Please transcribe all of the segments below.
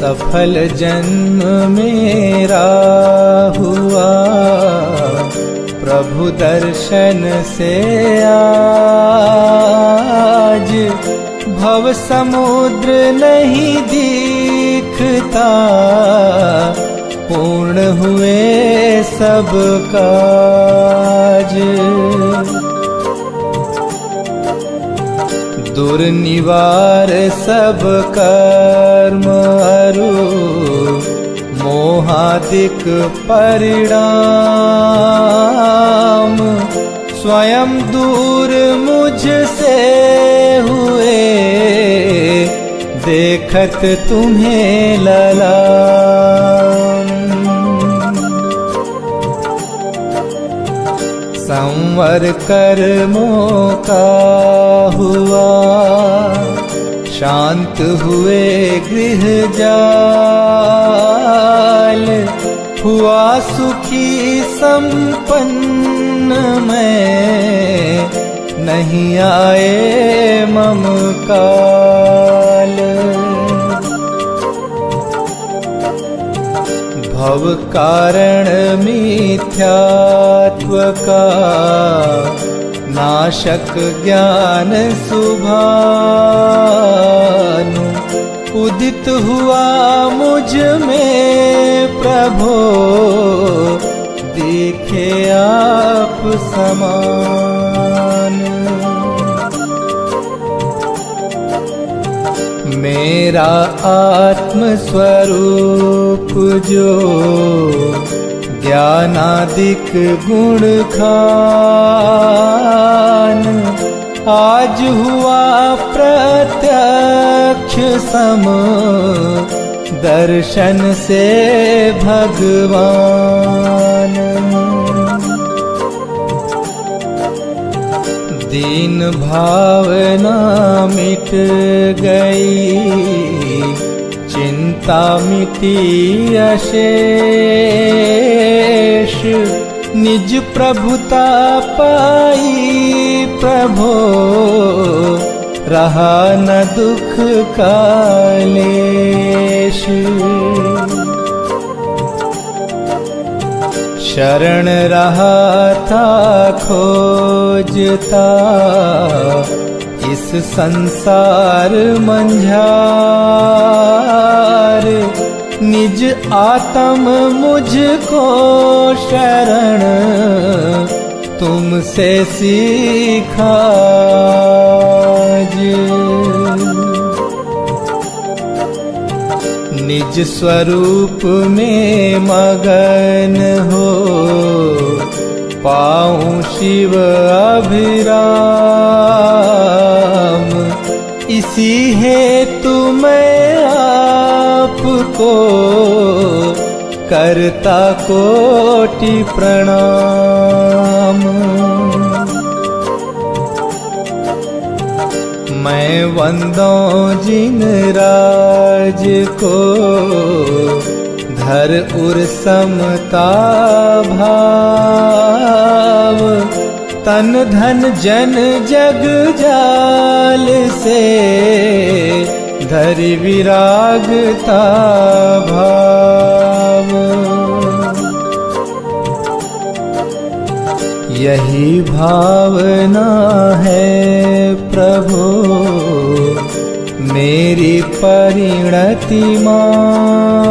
सफल जन्म मेरा हुआ, प्रभु दर्शन से आज भव समुद्र नहीं दिखता, पूर्ण हुए सब काज। दुर्निवार सब कर्म अरु, मोहादिक परिणाम, स्वयं दूर मुझसे हुए, देखत तुम्हें ललाम। संवर कर्मों का हुआ, शांत हुए गृह जाल, हुआ सुखी संपन्न मैं, नहीं आए मम काल। भव कारण मिथ्यात्व का, नाशक ज्ञान सुभानु, उदित हुआ मुझ में प्रभो, देखे आप समान। मेरा आत्म स्वरूप जो, ज्ञानादिक गुण खान, आज हुआ प्रत्यक्ष सम, दर्शन से भगवान। दीन भावना मिट गई, चिंता मिटी अशेष, निज प्रभुता पाई प्रभो, रहा न दुख का लेश। शरण रहा था खोजता, इस संसार मंझार, निज आत्म मुझको शरण, तुमसे सीखा निज स्वरूप में मगन हो, पाऊं शिव अभिराम, इसी हेतु मैं आपको करता कोटि प्रणाम। मैं वंदों जिन राज को, धर उर समता भाव, तन धन जन जग जाल से, धरि विरागता भाव। यही भावना है प्रभु मेरी परिणति माही,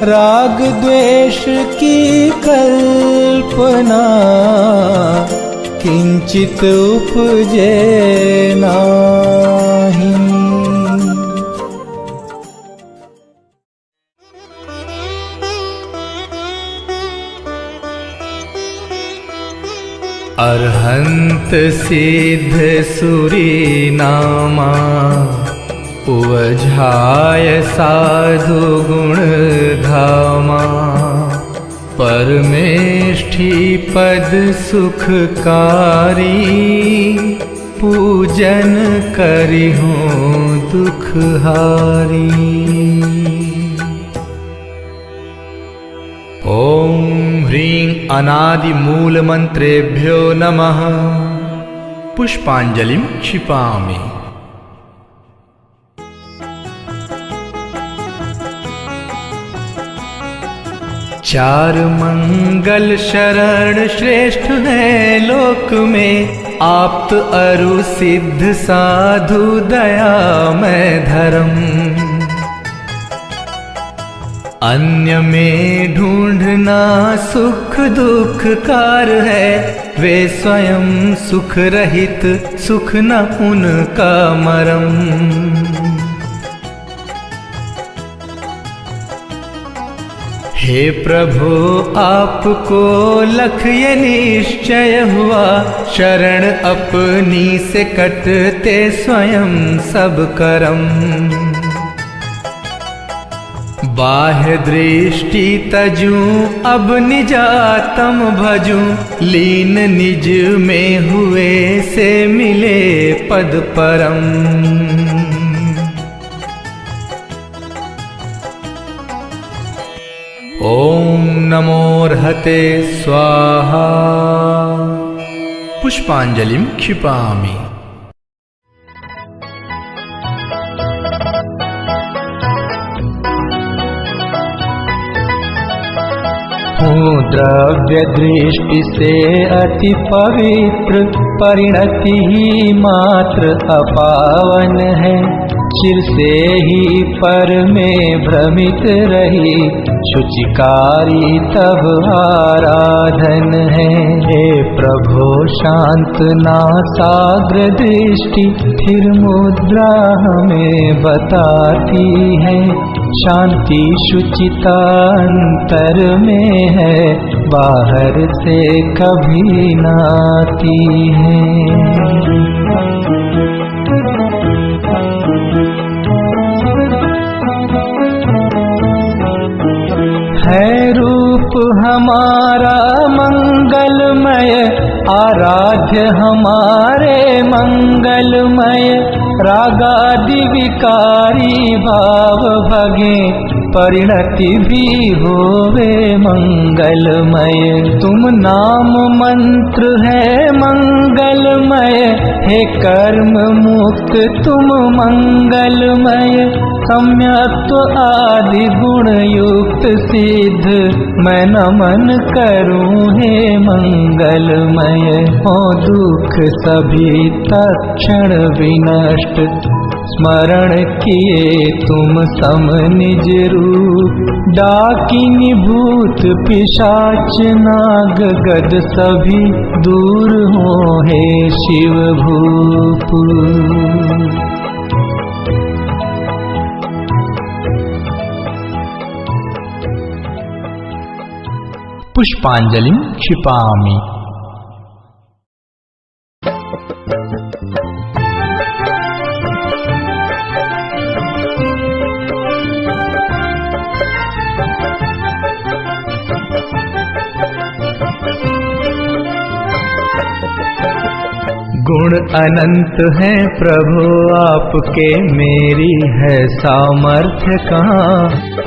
राग द्वेष की कल्पना किंचित उपजे नाही। अरहंत सिद्ध सुरी नामा, उवझाय साधु गुण धामा, परमेष्ठी पद सुखकारी, पूजन करिहूँ दुखहारी। ओम ह्रीं अनादि मूल मंत्रेभ्यो नमः। पुष्पांजलिं क्षिपामि। चार मंगल शरण श्रेष्ठ है लोक में, आप्त अरु सिद्ध साधु दयामय धर्म। अन्य में ढूंढना सुख दुख कार है, वे स्वयं सुख रहित सुख न उनका मरम। हे प्रभु आपको लख ये निश्चय हुआ, शरण अपनी से कटते स्वयं सब करम। बाह्य दृष्टि तजूं अब निजातम भजूं, लीन निज में हुए से मिले पद परम। ओम नमोर्हते स्वाहा। पुष्पांजलिं क्षिपामि। हूँ द्रव्य दृष्टि से अति पवित्र, परिणति ही मात्र अपावन है। चिर से ही पर में भ्रमित रही, शुचिकारी तब आराधन है। हे प्रभो शांत नासाग्र दृष्टि, स्थिर मुद्रा हमें बताती है। शांति शुचिता अंतर में है, बाहर से कभी न आती है। है रूप हमारा मंगलमय, आराध्य हमारे मंगलमय। रागादि विकारी भाव भगे, परिणति भी होवे मंगलमय। तुम नाम मंत्र है मंगलमय, हे कर्म मुक्त तुम मंगलमय। सम्यक्त्व आदि गुण युक्त सिद्ध, मैं नमन करूं हे मंगलमय। हो दुख सभी तत्क्षण विनष्ट, स्मरण किए तुम सम निज रूप। डाकिनी भूत पिशाच नाग गद सभी, दूर हो हे शिव भूप। पुष्पांजलिं क्षिपामि। गुण अनंत हैं प्रभु आपके, मेरी है सामर्थ्य कहाँ।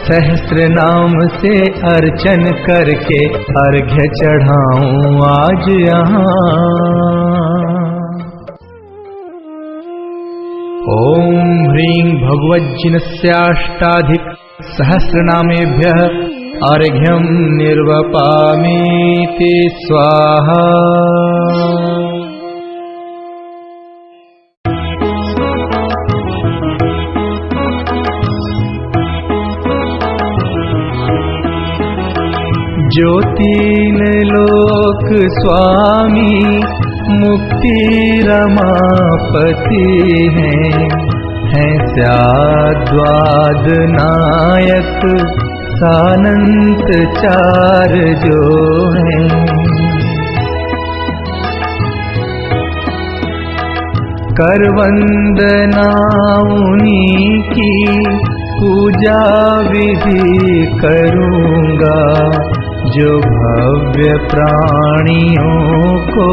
सहस्र नाम से अर्चन करके अर्घ्य चढ़ाऊं आज यहाँ। ओम ह्रीं भगवज्जिनस्याष्टाधिक सहस्रनामेभ्यः अर्घ्यं निर्वपामीति स्वाहा। जो तीन लोक स्वामी मुक्ति रमापति हैं स्याद्वाद नायक सानंत चार जो हैं। कर वंदना उन्हीं की पूजा विधि करूँगा, जो भव्य प्राणियों को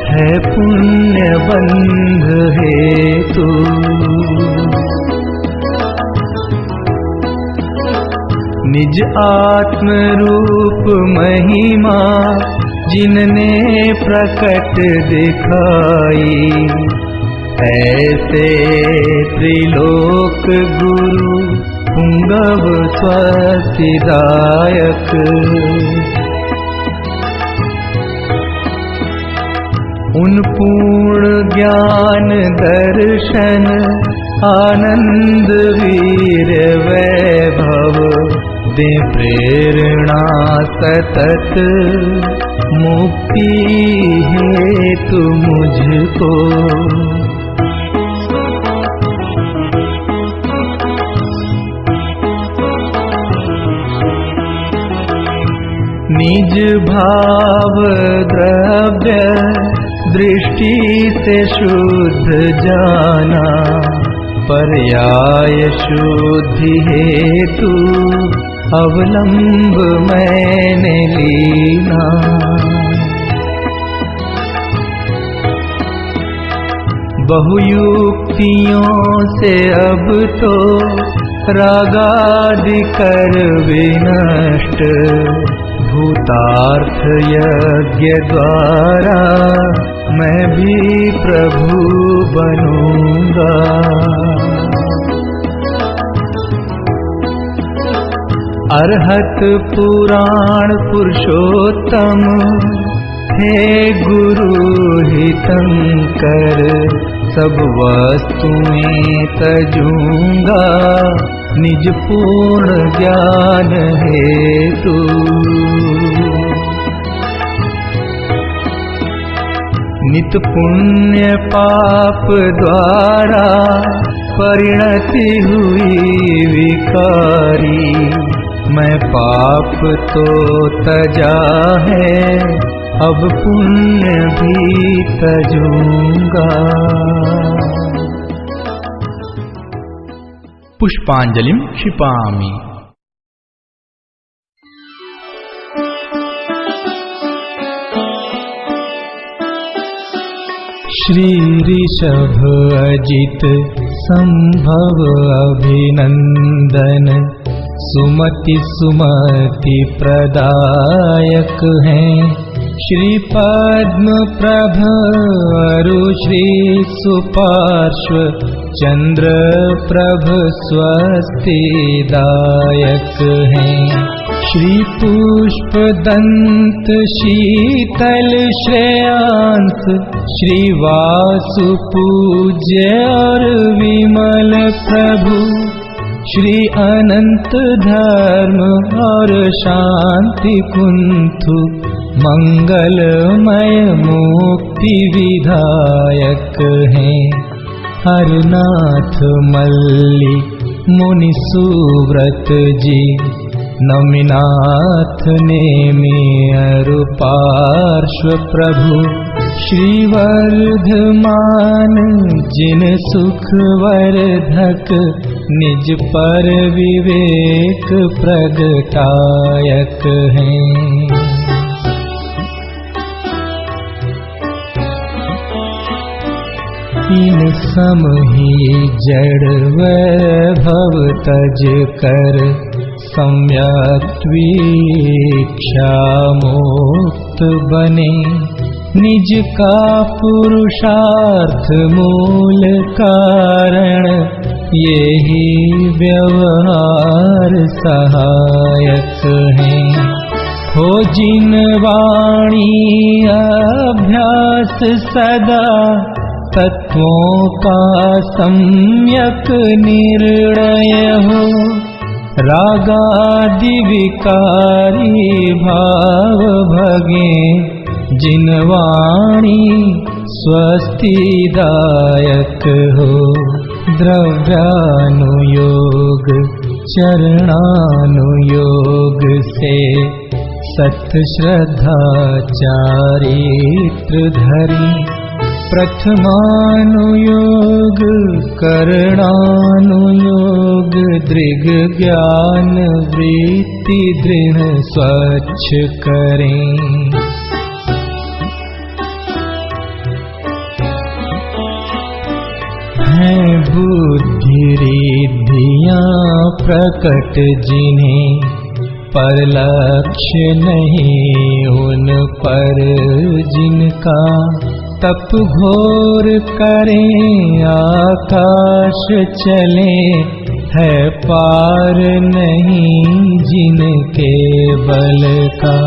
है पुण्य बंध हेतु। निज आत्म रूप महिमा जिनने प्रकट दिखाई, ऐसे त्रिलोक गुरु पुंगव स्वस्तिदायक। उन पूर्ण ज्ञान दर्शन आनंद वीर वैभव दे प्रेरणा सतत मुक्ति हेतु मुझको। निज भाव द्रव्य दृष्टि से शुद्ध जाना, पर्याय शुद्धि हेतु अवलंब मैंने लीना। बहुयुक्तियों से अब तो रागादि कर विनष्ट, भूतार्थ यज्ञ द्वारा मैं भी प्रभु बनूंगा। अरहत पुराण पुरुषोत्तम हे गुरु हितंकर, सब वस्तुएं तजूंगा निज पूर्ण ज्ञान हेतु। नित पुण्य पाप द्वारा परिणति हुई विकारी, मैं पाप तो तजा है अब पुण्य भी तजूंगा। पुष्पांजलिं क्षिपामि। श्री ऋषभ अजित संभव अभिनंदन, सुमति सुमति प्रदायक हैं। श्री पद्म प्रभ अरु श्री सुपार्श्व चंद्र प्रभ स्वस्तिदायक हैं। श्री पुष्प दंत शीतल श्रेयांस, श्री वासु पूज्य और विमल प्रभु, श्री अनंत धर्म और शांति कुंथु, मंगलमय मुक्ति विधायक हैं। हरनाथ मल्ली मुनि सुव्रत जी, नमिनाथ नेमि अरु पार्श्व प्रभु, श्री वर्धमान जिन सुख वर्धक, निज पर विवेक प्रगटायक हैं। इन सम ही जड़ वैभव तज कर, सम्यक वीक्षा मुक्त बने। निज का पुरुषार्थ मूल कारण, यही व्यवहार सहायक हैं। हो जिन वाणी अभ्यास सदा, तत्वों का सम्यक निर्णय हो। रागादि विकारी भाव भगे, जिन वाणी स्वस्तिदायक हो। द्रव्यानुयोग चरणानुयोग से, सत श्रद्धा चारित्र धरी। प्रथमानुयोग करणानुयोग, दृग ज्ञान वृत्ति दृढ़ स्वच्छ करें। हैं बुद्धि रिद्धियाँ प्रकट जिन्हें, पर लक्ष्य नहीं उन पर जिनका। तप घोर करें आकाश चले, है पार नहीं जिनके बल का।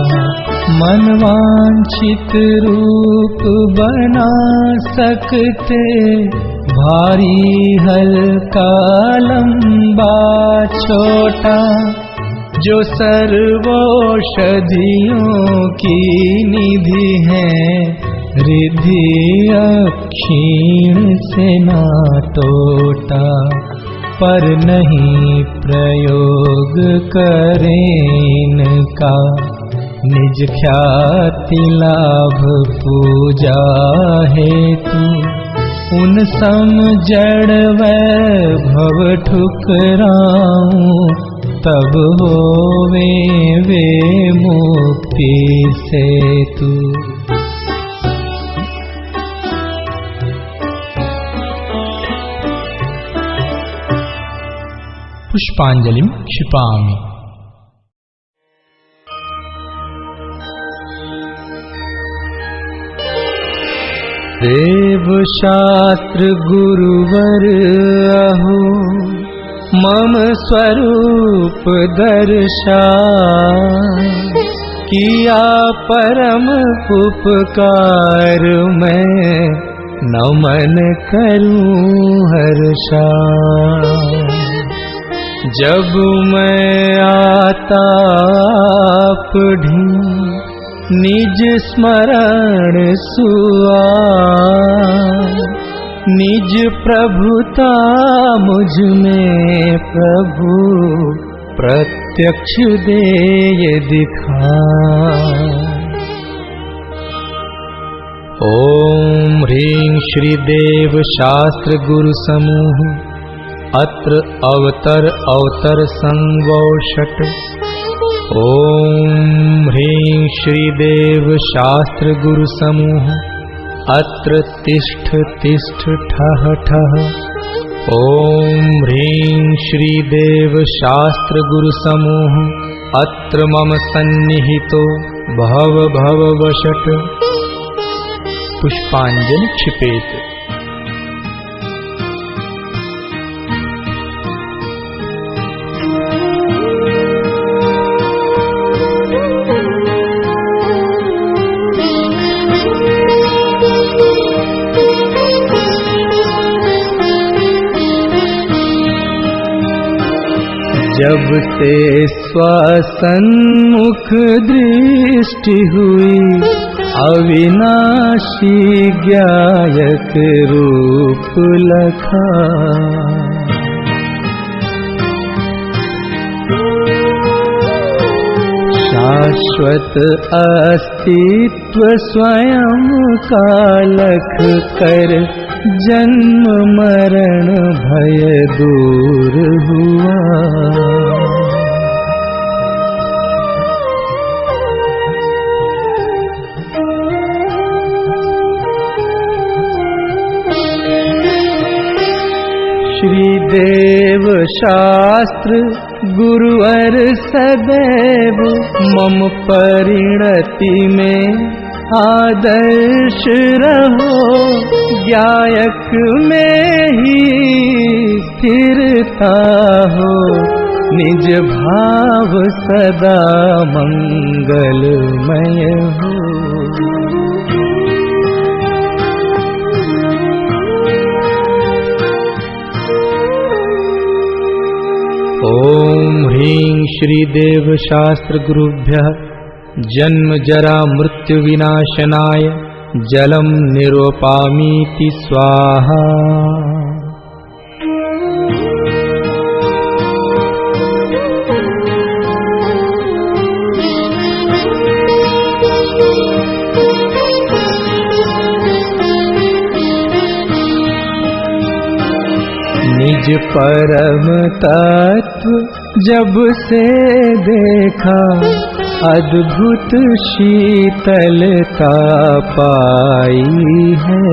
मनवांछित रूप बना सकते, भारी हल्का लंबा छोटा। जो सर्वौषधियों की निधि है, रिद्धि अक्षीण से ना टोटा। पर नहीं प्रयोग करें इनका, निज ख्याति लाभ पूजा हेतु। उन सम जड़ वैभव ठुकराऊं, तब होवे वे मुक्ति सेतु। पुष्पांजलिं क्षिपामि। देव शास्त्र गुरुवर अहो, मम स्वरूप दर्शा। किया परम उपकार मैं, नमन करूं हर्षा। जब मैं आता पढ़ी, निज स्मरण सुआ। निज प्रभुता मुझ में प्रभु, प्रत्यक्ष देय दिखा। ओम ह्रीं श्री देव शास्त्र गुरु समूह। अत्र अवतर अवतर संगौषट। ओम ह्रीं श्री देव शास्त्र गुरु समूह। अत्र तिष्ठ तिष्ठ ठः ठः। ओम ह्रीं श्री देव शास्त्र गुरु समूह। अत्र मम सन्निहितो भव भव वशट। पुष्पांजलि क्षिपेत। जब से स्वसन्मुख दृष्टि हुई, अविनाशी ज्ञायक रूप लखा। शाश्वत अस्तित्व स्वयं का लख कर, जन्म मरण भय दूर हुआ। श्री देव शास्त्र गुरुवर सदैव, मम परिणति में आदर्श रहो। ज्ञायक में ही स्थिरता हो, निज भाव सदा मंगलमय हो। ओम ह्रीं श्री देव शास्त्र गुरुभ्यः जन्म जरा मृत्यु विनाशनाय जलम निरूपामीति स्वाहा। निज परम तत्व जब से देखा, अद्भुत शीतलता पाई है।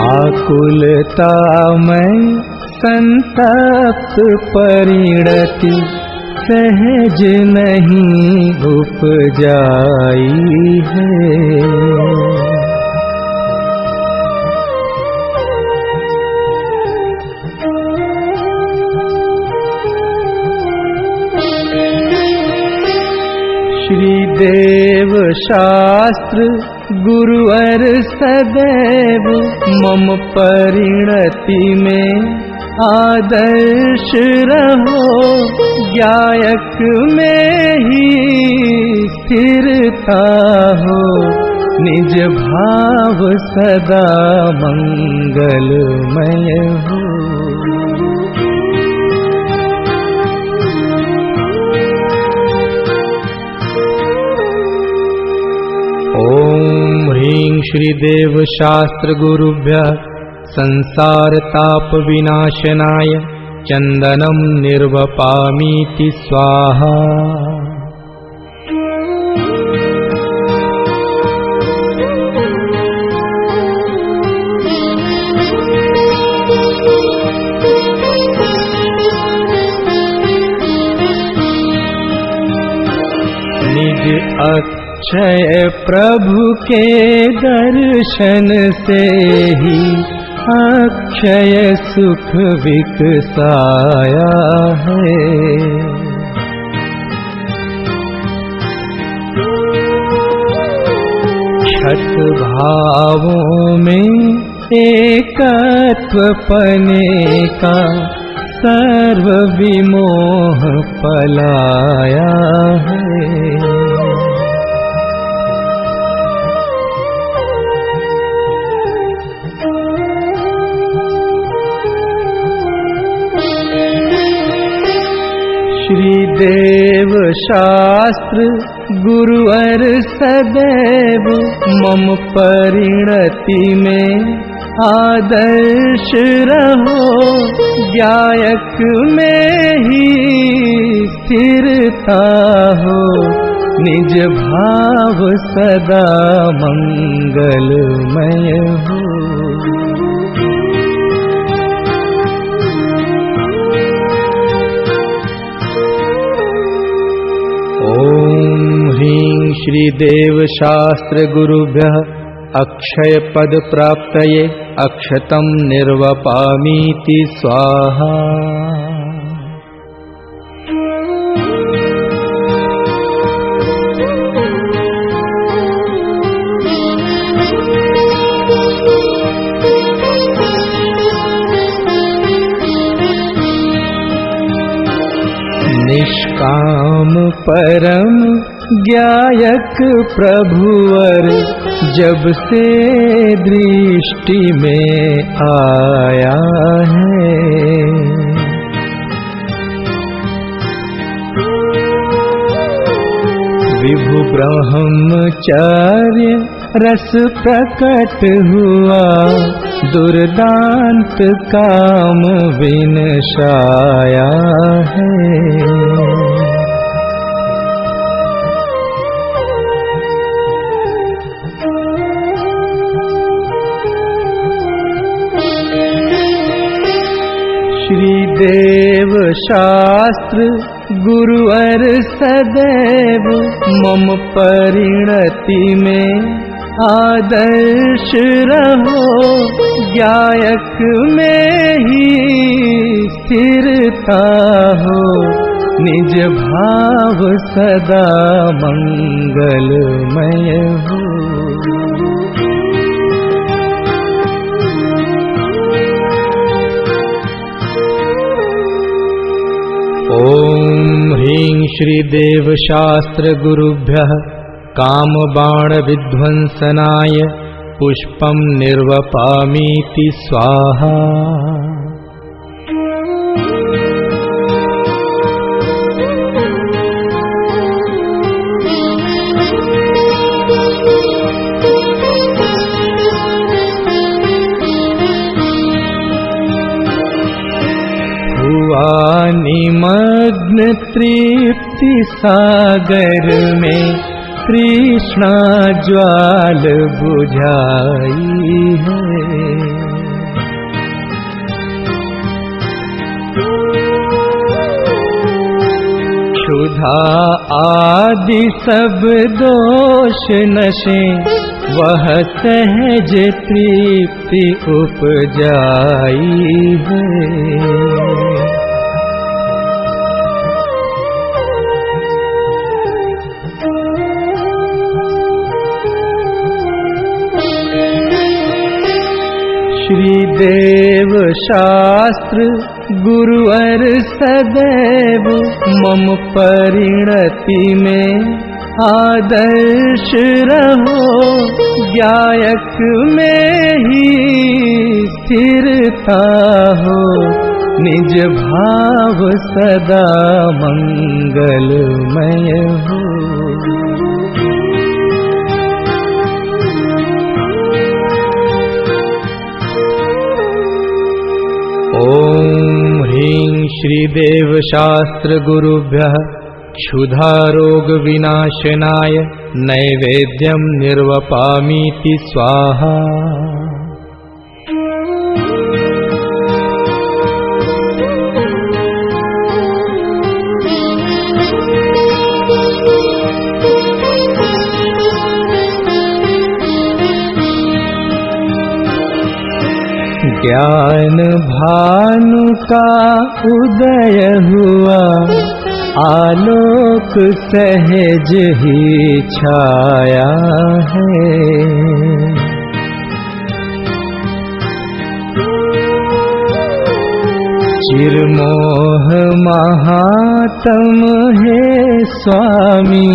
आकुलता में संतप्त परिणति, सहज नहीं उपजाई है। श्री देव शास्त्र गुरुवर सदैव मम परिणति में आदर्श रहो, ज्ञायक में ही स्थिरता हो, निज भाव सदा मंगलमय हो। ओम ह्रीं श्रीदेव शास्त्र गुरुभ्यः संसार ताप विनाशनाय चंदनम निर्वपामीति स्वाहा। निज अक्षय प्रभु के दर्शन से ही अक्षय सुख विकसाया है। छठ भावों में एकत्व पने का सर्व विमोह पलाया है। श्री देव शास्त्र गुरुवर सदैव मम परिणति में आदर्श रहो, ज्ञायक में ही स्थिरता हो, निज भाव सदा मंगलमय हो। ओम ह्रीं श्रीदेव शास्त्र गुरुभ्यः अक्षय पद प्राप्तये अक्षतम निर्वपामीति स्वाहा। निष्काम परम ज्ञायक प्रभुवर जब से दृष्टि में आया है, विभु ब्रह्मचार्य रस प्रकट हुआ, दुर्दांत काम विनशाया है। श्री देव शास्त्र गुरुवर सदैव मम परिणति में आदर्श रहो, ज्ञायक में ही स्थिरता हो, निज भाव सदा मंगलमय हो। ओम ह्रीं श्रीदेव शास्त्र गुरुभ्यः कामबाण विध्वंसनाय पुष्पं निर्वपामीति स्वाहा। हुआ निमग्न तृप्ति सागर में तृष्णा ज्वाल बुझाई है। क्षुधा आदि सब दोष नशे वह सहज तृप्ति उपजाई है। देव शास्त्र गुरुवर सदैव मम परिणति में आदर्श रहो, गायक में ही स्थिरता हो, निज भाव सदा मंगलमय हो। ओम ह्रीं श्रीदेव शास्त्र गुरुभ्यः क्षुधारोग विनाशनाय नैवेद्यं निर्वपामीति स्वाहा। ज्ञान भानु का उदय हुआ, आलोक सहज ही छाया है। चिरमोह महात्म है स्वामी,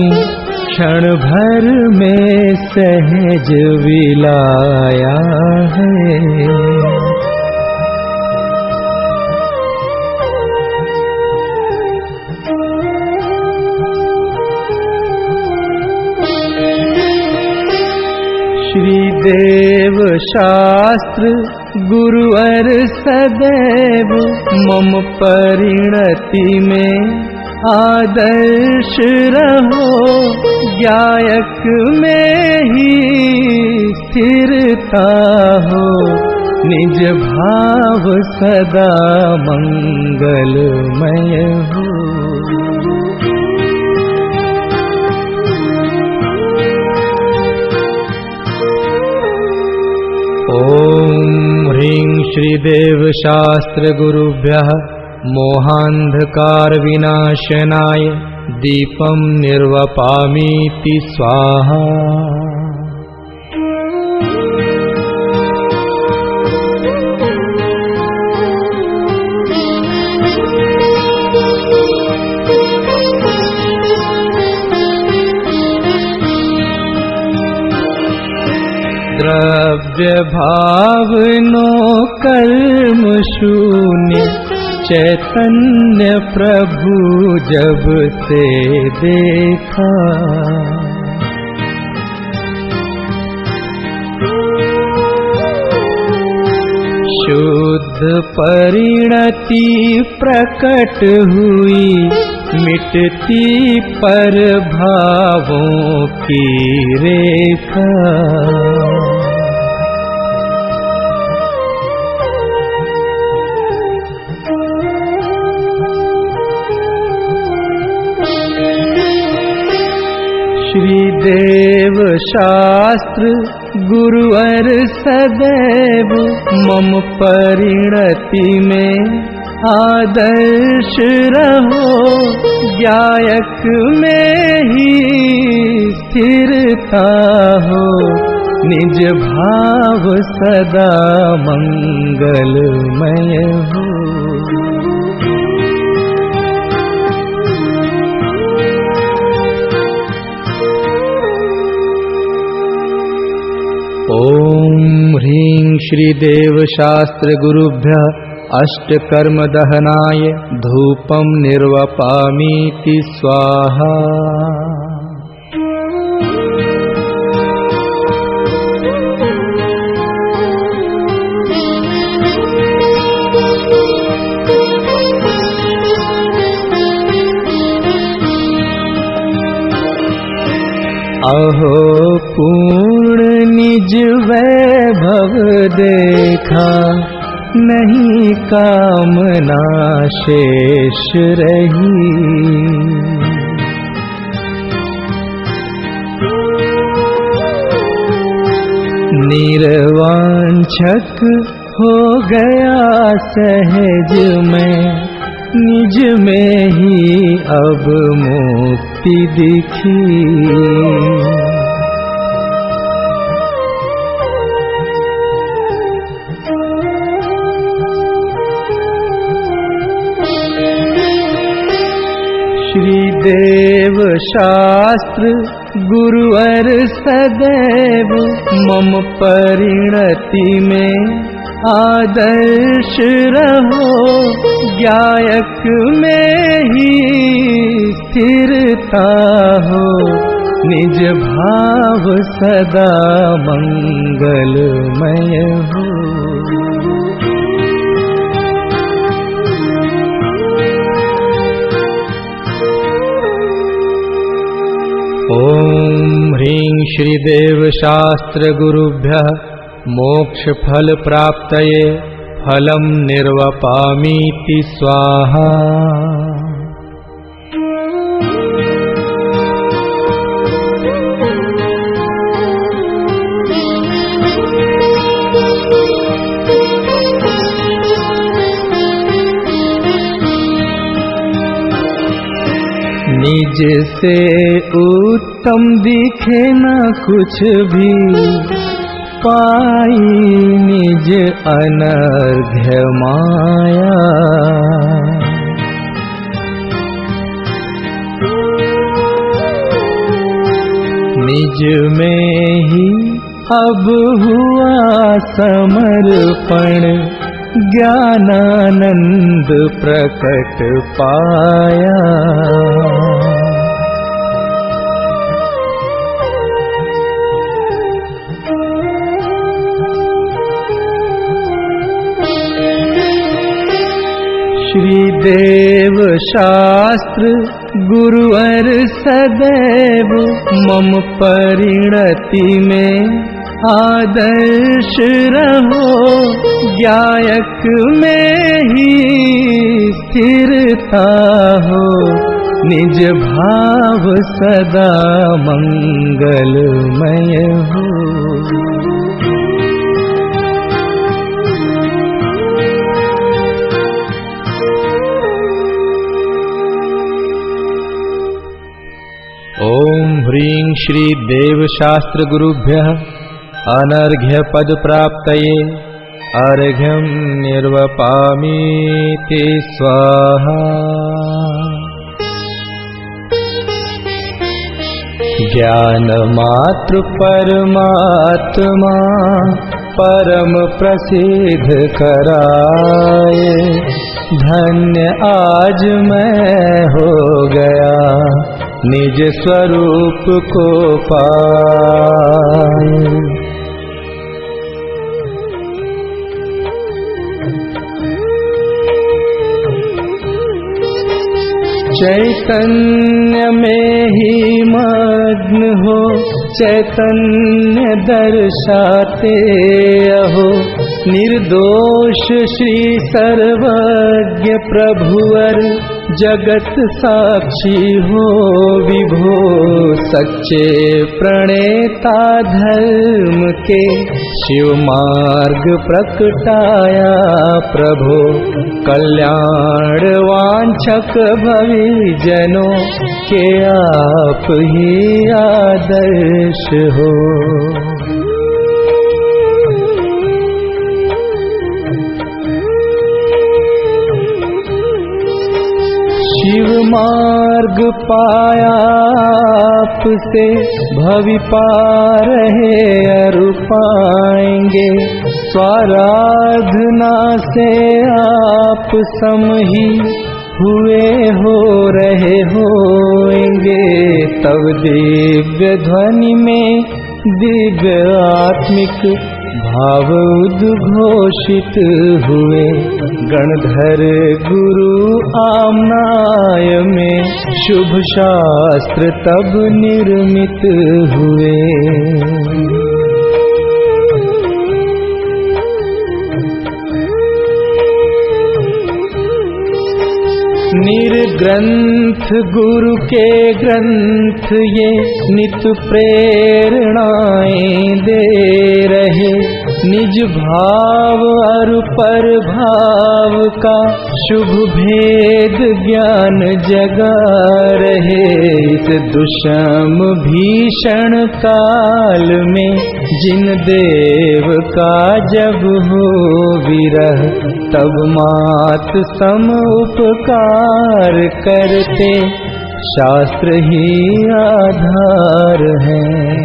क्षण भर में सहज विलाया है। श्रीदेव शास्त्र गुरुवर सदैव मम परिणति में आदर्श रहो, गायक में ही स्थिरता हो, निज भाव सदा मंगलमय हो। ओम ह्रीं श्रीदेव शास्त्र गुरुभ्यः मोहांधकार विनाशनाय दीपं निर्वपामीति स्वाहा। द्रव्य भावनो कर्म शून्य, चैतन्य प्रभु जब से देखा। शुद्ध परिणति प्रकट हुई, मिटती पर भावों की रेखा। श्रीदेव शास्त्र गुरुवर सदैव मम परिणति में आदर्श रहो, गायक में ही स्थिरता हो, निज भाव सदा मंगलमय हो। ओम ह्रीं श्रीदेव शास्त्र गुरुभ्यः अष्टकर्म दहनाय धूपं निर्वपामीति स्वाहा। अहो पूर्ण निज वैभव देखा, नहीं कामना शेष रही। निर्वांछक हो गया सहज में, निज में ही अब मुक्ति दिखी। शास्त्र गुरुवर सदैव मम परिणति में आदर्श रहो, गायक में ही स्थिरता हो, निज भाव सदा मंगलमय हो। ओम ह्रीं श्रीदेव शास्त्र गुरुभ्यः मोक्ष फल प्राप्तये फलम निर्वपामीति स्वाहा। निज से उत्तम दिखे न कुछ भी, पाई निज अनर्घ्य माया। निज में ही अब हुआ समर्पण, ज्ञानानंद प्रकट पाया। श्रीदेव शास्त्र गुरुवर सदैव मम परिणति में आदर्श रहो, गायक में ही स्थिरता हो, निज भाव सदा मंगलमय हो। ओम ह्रीं श्री देव शास्त्र गुरुभ्यः अनर्घ्य पद प्राप्तये अर्घ्यं निर्वपामीति स्वाहा। ज्ञान मात्र परमात्मा परम प्रसिद्ध कराए, धन्य आज मैं हो गया निज स्वरूप को पाए। चैतन्य में ही मग्न हो, चैतन्य दर्शाते अहो, निर्दोष श्री सर्वज्ञ प्रभुवर जगत साक्षी हो विभो। सच्चे प्रणेता धर्म के शिव मार्ग प्रकटाया प्रभो, कल्याण वांछक भवि जनों के आप ही आदर्श हो। शिव मार्ग पाया आपसे भवि पार है अरु पाएंगे, स्वाराधना से आप सम ही हुए हो रहे होंगे। तब दिव्य ध्वनि में दिव्य आत्मिक भाव उद्घोषित हुए, गणधर गुरु आमनाय में शुभ शास्त्र तब निर्मित हुए। निर्ग्रंथ गुरु के ग्रंथ ये नित प्रेरणाएं दे रहे, निज भाव और पर भाव का शुभ भेद ज्ञान जगा रहे। इस दुष्म भीषण काल में जिन देव का जब हो विरह, तब मात सम उपकार करते शास्त्र ही आधार हैं।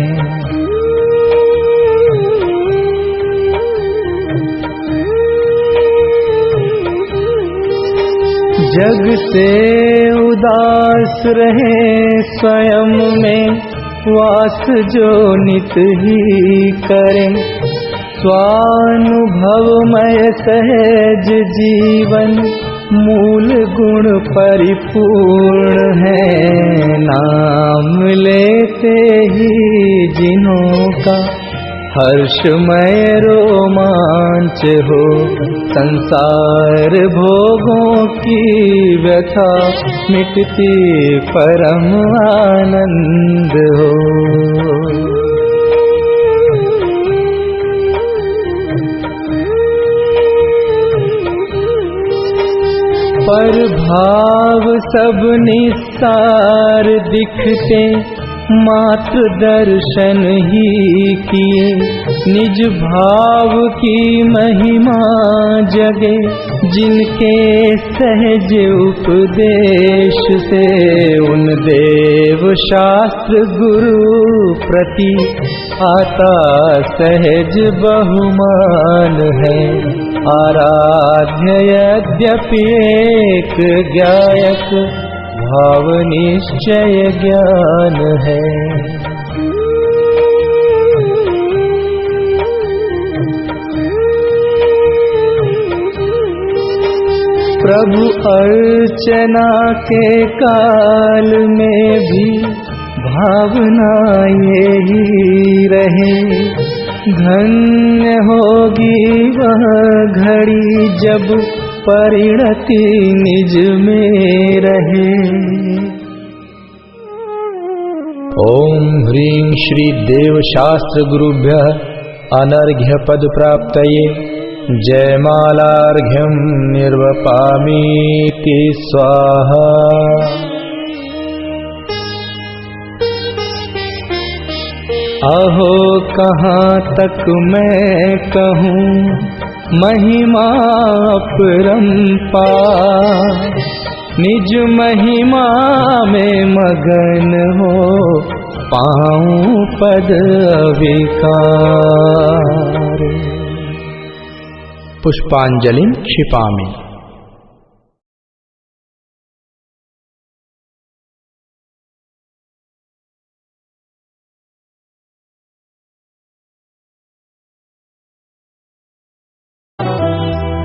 जग से उदास रहे स्वयं में वास जो नित ही करें, स्वानुभवमय सहज जीवन मूल गुण परिपूर्ण है। नाम लेते ही जिन्हों का हर्षमय रोमांच हो, संसार भोगों की व्यथा मिटती परम आनंद हो। पर भाव सब निस्सार दिखते, मात्र दर्शन ही किए, निज भाव की महिमा जगे, जिनके सहज उपदेश से उन देव शास्त्र गुरु प्रति आता सहज बहुमान है। आराध्य यद्यपि एक गायक, भाव निश्चय ज्ञान है। प्रभु अर्चना के काल में भी भावना यही रहे, धन्य होगी वह घड़ी जब परिणति निज में रहे। ओम ह्रीं श्री देव शास्त्र गुरुभ्यः अनर्घ्य पद प्राप्तये जयमालार्घ्यं निर्वपामीति स्वाहा। अहो कहाँ तक मैं कहूँ महिमा अपरंपार, निज महिमा में मगन हो पाऊं पद अविकार। पुष्पांजलिं क्षिपामि।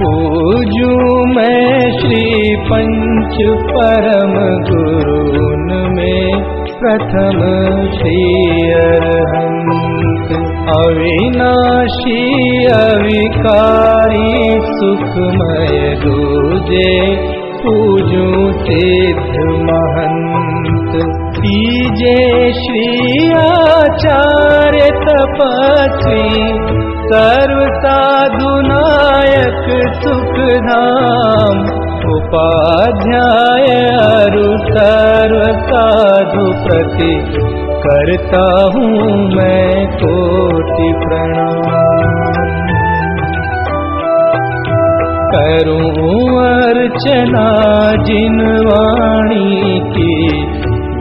पूजूं मैं श्री पंच परम गुरुन में प्रथम श्री अरहंत, अविनाशी अविकारी सुखमय दूजे पूजूं सिद्ध महंत। तीजे श्री आचार्य तपस्वी सर्व साधु नायक सुखधाम, उपाध्याय अरु सर्व साधु प्रति करता हूँ मैं कोटि प्रणाम। करूँ अर्चना जिन वाणी की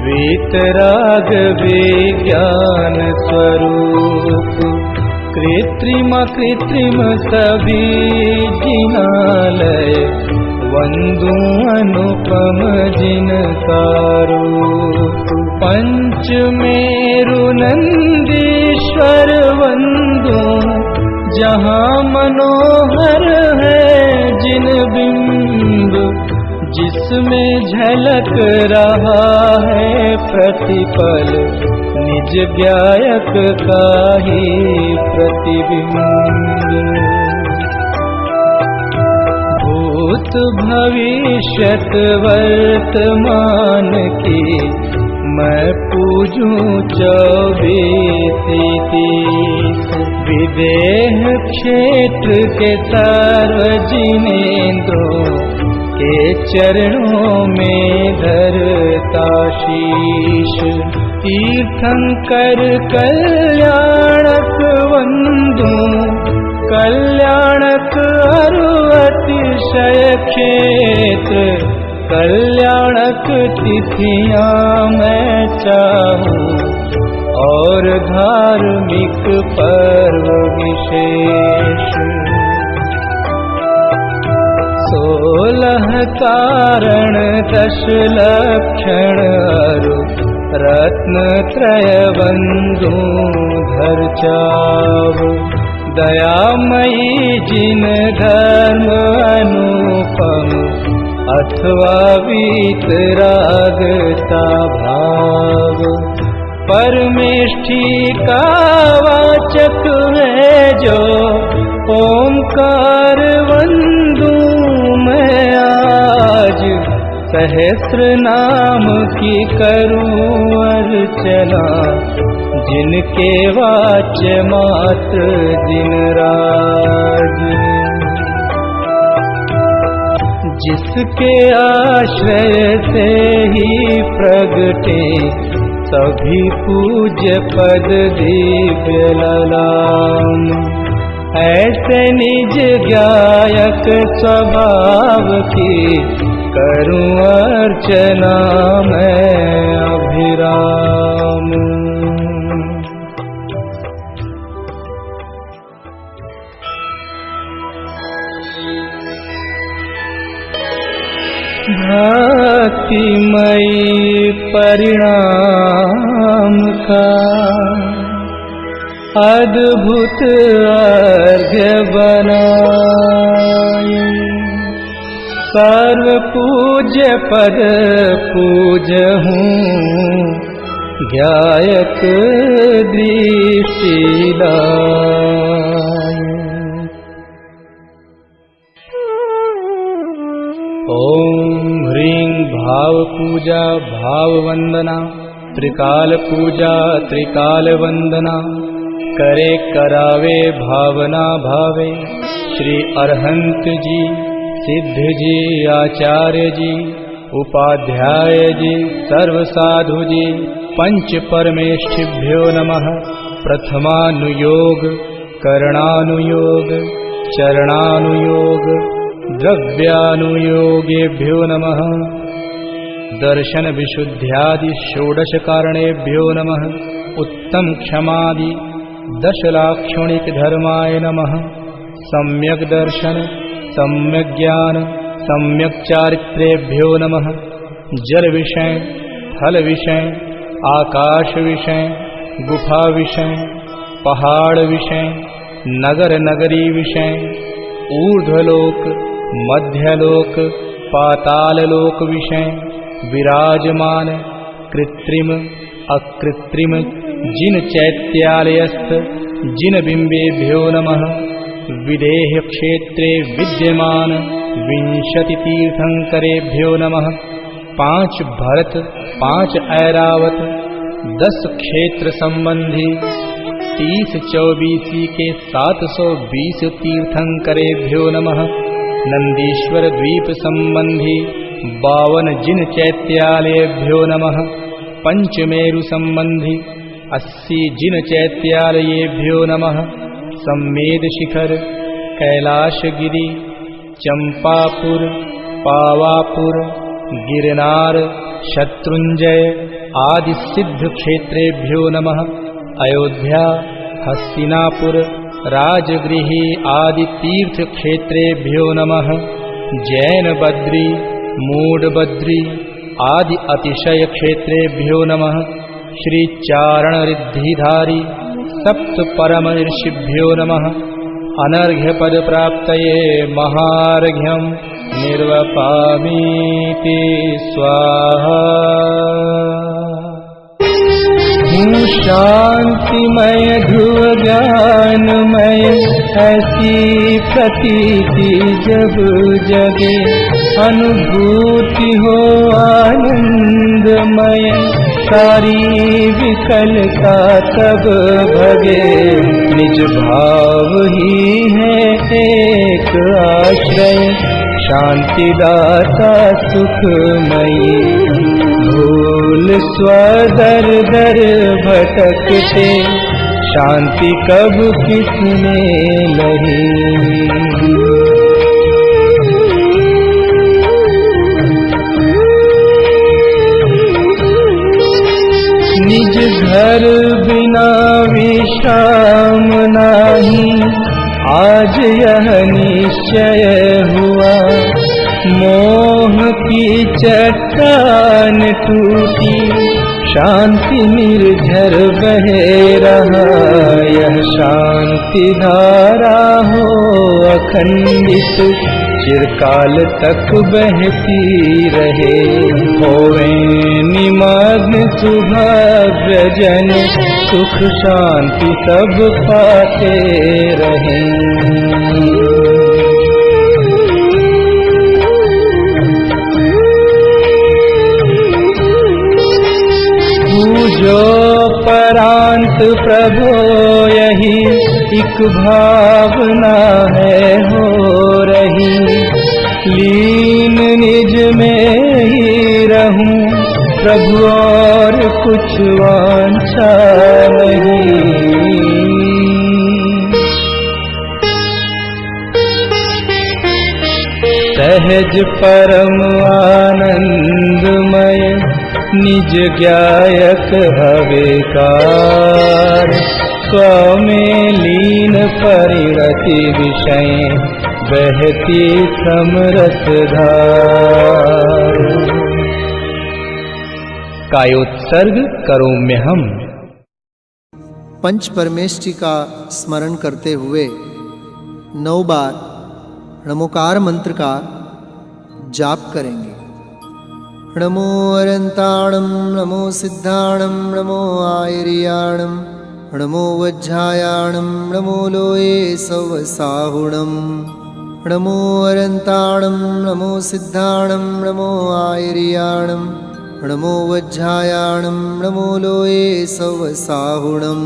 वीतराग विज्ञान स्वरूप, कृत्रिम कृत्रिम सभी जिनालय वंदू अनुपम जिनका रूप। पंच मेरु नंदीश्वर वंदू जहाँ मनोहर है जिन बिंब, जिसमें झलक रहा है प्रतिपल निज गायक का ही प्रतिबिंब। भूत भविष्यत वर्तमान की मैं पूजूं 24-30, विदेह क्षेत्र के सर्व जिनेंद्रों के चरणों में धरता शीश। तीर्थंकर कल्याणक वंदू, कल्याणक अरु अतिशय क्षेत्र कल्याणक तिथियां मैं चाहूं और धार्मिक पर्व विशेष। 16 कारण 10 लक्षण अरु रत्नत्रय बंधु धर चाव। दयामयी जिन धर्म अनुपम अथवा वीतरागता भाव। परमेष्ठी का वाचक है जो ओंकार वंदू मैं आज। सहस्र नाम की करूं अर्चना जिनके वाच्य मात्र दिन राज। जिसके आश्रय से ही प्रगटे सभी पूज्य पद दिव्य ललाम। ऐसे निज गायक स्वभाव की करूं अर्चना मैं अभिराम। भक्तिमयी परिणाम का अद्भुत अर्घ्य बनाए। सर्व पूज्य पद पूजहूँ गायक दृष्टि लाए। ओम ह्रीं भाव पूजा भाव वंदना त्रिकाल पूजा त्रिकाल वंदना। करे करावे भावना भावे। श्री अरहंत जी सिद्ध जी आचार्य जी उपाध्याय जी सर्व साधु जी पंच परमेष्ठिभ्यो नमः। प्रथमानुयोग करणानुयोग चरणानुयोग द्रव्यानुयोगेभ्यो नमः। दर्शन विशुद्ध्यादि षोडश कारणेभ्यो नमः। उत्तम क्षमादि 10 लाक्षणिक धर्माय नमः। सम्यक दर्शन सम्यक ज्ञान सम्यक चारित्रेभ्यो नमः। जल विषय थल विषय आकाश विषय गुफा विषय पहाड़ विषय नगर नगरी विषय ऊर्ध्वलोक मध्यलोक पाताल लोक विषय विराजमान कृत्रिम अकृत्रिम जिन चैत्यालयस्थ जिन बिंबेभ्यो नमः। विदेह क्षेत्रे विद्यमान 20 तीर्थंकरेभ्यो नमः। 5 भरत 5 ऐरावत 10 क्षेत्र संबंधी 30-24 के 720 तीर्थंकरेभ्यो नमः। नंदीश्वर द्वीप संबंधी 52 जिन चैत्यालयेभ्यो नमः। पंचमेरु संबंधी 80 जिन चैत्यालयेभ्यो नमः। सम्मेद शिखर कैलाशगिरी चंपापुर पावापुर गिरनार शत्रुंजय आदि सिद्ध क्षेत्रेभ्यो नमः। अयोध्या हस्तिनापुर राजगृही आदि तीर्थ क्षेत्रेभ्यो नमः। जैन बद्री मूड बद्री आदि अतिशय क्षेत्रेभ्यो नमः। श्री चारण रिद्धिधारी सप्त परम ऋषिभ्यो नमः। अनर्घ्य पद प्राप्तये महार्घ्यं निर्वपामीति स्वाहा। हूँ शांतिमय ध्रुव ज्ञानमय ऐसी प्रतीति जब जगे। अनुभूति हो आनंदमय सारी विकलता तब भगे। निज भाव ही है एक आश्रय शांतिदाता सुखमयी। भूल स्वदर दर भटकते शांति कब किसने नहीं। निज घर बिना विश्राम नाही, आज यह निश्चय हुआ। मोह की चट्टान टूटी, शांति निर्झर बहे रहा। यह शांति धारा हो अखंडित, चिरकाल तक बहती रहे। होवे निमग्न सुभद्र जन, सुख शांति सब पाते रहें। जो परांत प्रभो यही एक भावना है हो रही। लीन निज में ही रहूं प्रभु, और कुछ वांछा नहीं। सहज परम आनंदमय, निज ज्ञायक हवेकार। स्वमें लीन परिणति विषय, बहती समरस धार। कायोत्सर्ग करोम्य हम। पंच परमेष्टि का स्मरण करते हुए 9 बार नमोकार मंत्र का जाप करेंगे। नमो अरंताणं, नमो सिद्धाणं, नमो आयर्याणं, नमो वज्रायाणं, नमो लोये सवसाहुणं। नमो अरंताणं, नमो सिद्धाणं, नमो आयर्याणं, नमो वज्रायाणं, नमो लोये सवसाहुणं।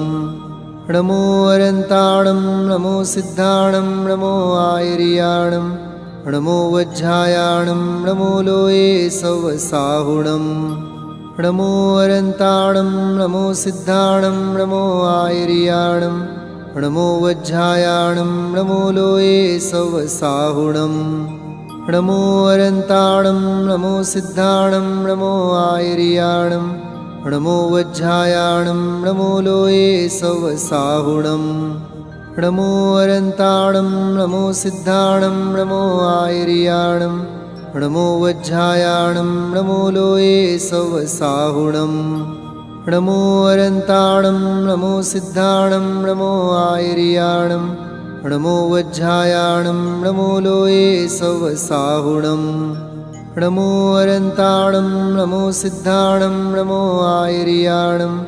नमो अरंताणं, नमो सिद्धाणं, नमो आयर्याणं, नमो वज्रायाणं, नमो लोये सवसाहुणं। नमो अरंताणं, नमो सिद्धाणं, नमो आयर्याणं, नमो वज्रायाणं, नमो लोये सवसाहुणं। नमो अरंताणं, नमो सिद्धाणं, नमो आयर्याणं, नमो वज्रायाणं, नमो लोये सवसाहुणं। नमो अरंताणं, नमो सिद्धाणं, नमो आयर्याणं, नमो वज्रायाणं, नमो लोये सवसाहुणं। नमो अरंताणं, नमो सिद्धाणं, नमो आयर्याणं, नमो वज्रायाणं, नमो लोये सवसाहुणं। नमो अरंताणं, नमो सिद्धाणं, नमो आयर्याणं,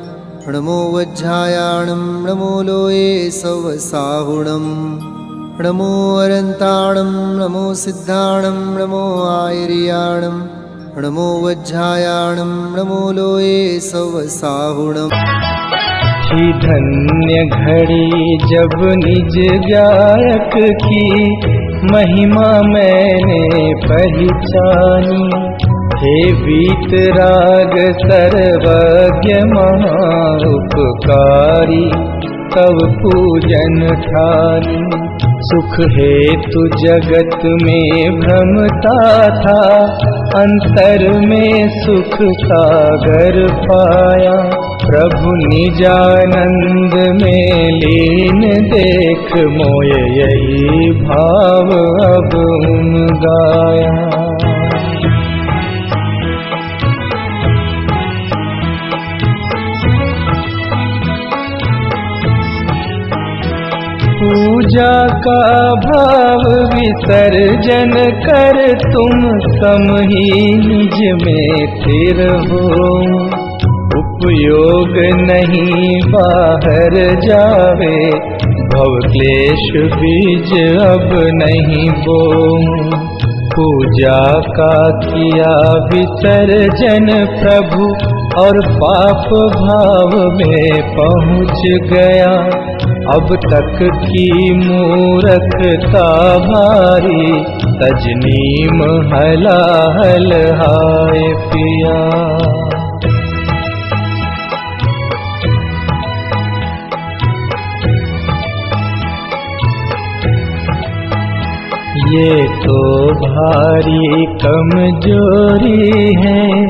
नमो वज्रायाणं, नमो लोये सवसाहुणं। नमो अरंताणं, नमो सिद्धाणं, नमो आयर्याणं, नमो वज्रायाणं, नमो लोये सवसाहुणं। थी धन्य घड़ी जब निज गायक की महिमा मैंने पहचानी। हे वीतराग सर्वज्ञ महाउपकारी, तव पूजन ठानी। सुख हेतु जगत में भ्रमता था, अंतर में सुख सागर पाया। प्रभु निजानंद में लीन देख, मोय यही भाव अब गाया। पूजा का भाव विसर्जन कर, तुम सम ही निज में स्थिर हो। उपयोग नहीं बाहर जावे, भव क्लेश बीज अब नहीं बो। पूजा का किया विसर्जन प्रभु, और पाप भाव में पहुँच गया। अब तक की मूर्खता भारी, तजनीम हलाहल हाय पिया। ये तो भारी कमजोरी है,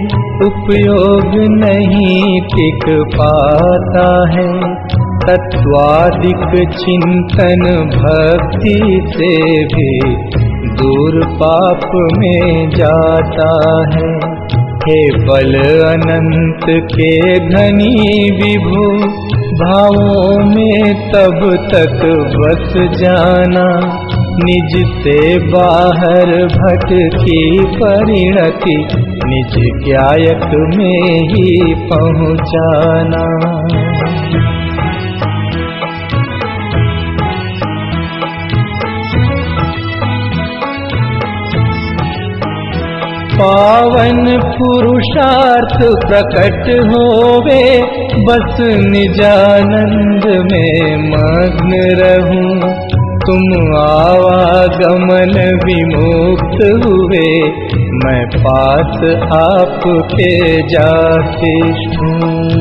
उपयोग नहीं टिक पाता है। तत्वादिक चिंतन भक्ति से भी दूर पाप में जाता है। हे बल अनंत के धनी विभु, भावों में तब तक बस जाना, निज से बाहर भटकी परिणति, निज ज्ञायक में ही पहुँचाना। पावन पुरुषार्थ प्रकट होवे, बस निजानंद में मग्न रहूं। तुम आवागमन विमुक्त हुए, मैं पास आपके जाते हूँ।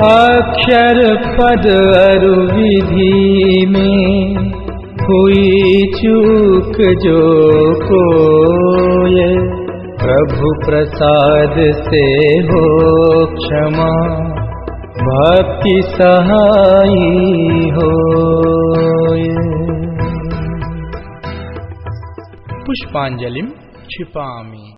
अक्षर पद अरु विधि में हुई चूक जो कोय, प्रभु प्रसाद से हो क्षमा, भक्ति सहाई होय। पुष्पांजलिं क्षिपामि।